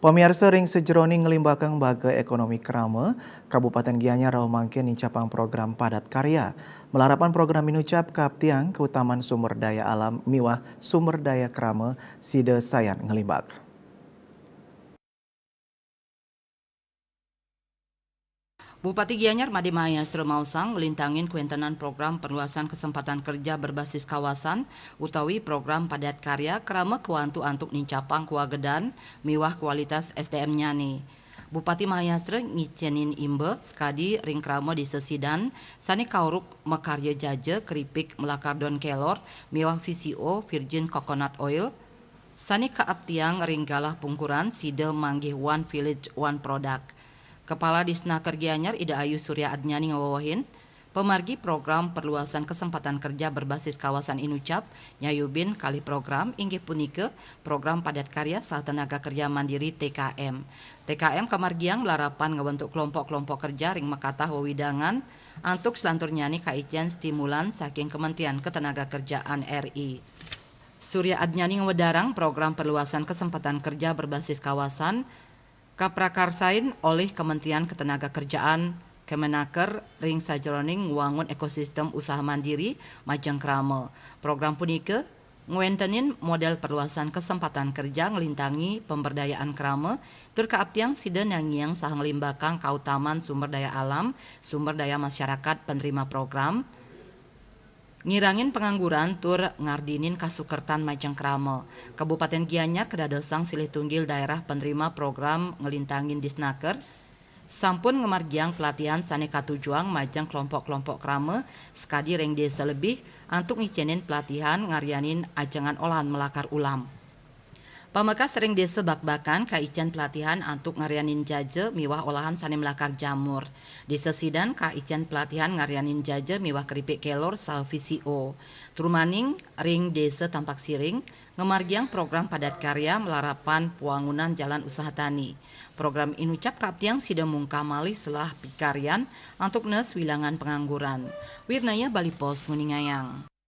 Pamirsa ring sejeroning ngelimbakang baga ekonomi Krama, Kabupaten Gianyar Raw mangkin nicapang program padat karya. Melarapan program inucap kaptiang keutamaan sumber daya alam miwah sumber daya Krama sida sayan ngelimbak. Bupati Gianyar Made Mahayastra Mausang melintangin kuentenan program perluasan kesempatan kerja berbasis kawasan utawi program padat karya kerama kewantu antuk nincapang kuagedan miwah kualitas SDM nyani. Bupati Mahayastra ngicenin imbe skadi ring krama di sesidan sani kauruk mekarya jaje keripik melakardon kelor miwah VCO virgin coconut oil sani kaaptiang ring galah pungkuran side manggih one village one product. Kepala Disnaker Gianyar Ida Ayu Surya Adnyani ngawawahin, pemargi program perluasan kesempatan kerja berbasis kawasan Inucap, nyayubin kali program inggih punike program padat karya saat tenaga kerja mandiri TKM. TKM kamargiang larapan ngebentuk kelompok-kelompok kerja ring makata wewidangan antuk selantur nyani kaijian stimulan saking Kementerian Ketenagakerjaan RI. Surya Adnyani ngewedarang program perluasan kesempatan kerja berbasis kawasan kaprakarsain oleh Kementerian Ketenagakerjaan Kemenaker ring sajeroning nguangun ekosistem usaha mandiri Majeng Krama. Program punike nguentenin model perluasan kesempatan kerja ngelintangi pemberdayaan Krama tur kaaptiang sida nangiang saha ngelimbakang kautaman sumber daya alam, sumber daya masyarakat penerima program, ngirangin pengangguran tur ngardinin kasukertan Majeng Krama. Kabupaten Gianyar kedadosang silih tunggil daerah penerima program ngelintangin Disnaker sampun ngemargiang pelatihan saneka tujuang majang kelompok-kelompok krama sekadi reng desa lebih antuk ngicenin pelatihan ngarianin ajangan olahan melakar ulam. Pameka sering desa bak-bakan kaician pelatihan antuk ngarianin jaje miwah olahan sane melakar jamur. Di sesidan kaician pelatihan ngarianin jaje miwah keripik kelor sal VCO. Trumaning ring desa Tampak Siring ngemargiang program padat karya melarapan puangunan jalan usaha tani. Program inucap kaptiang sida mungkah malih selah pikarian antuk nes wilangan pengangguran. Wirnaya Bali Pos Nguningayang.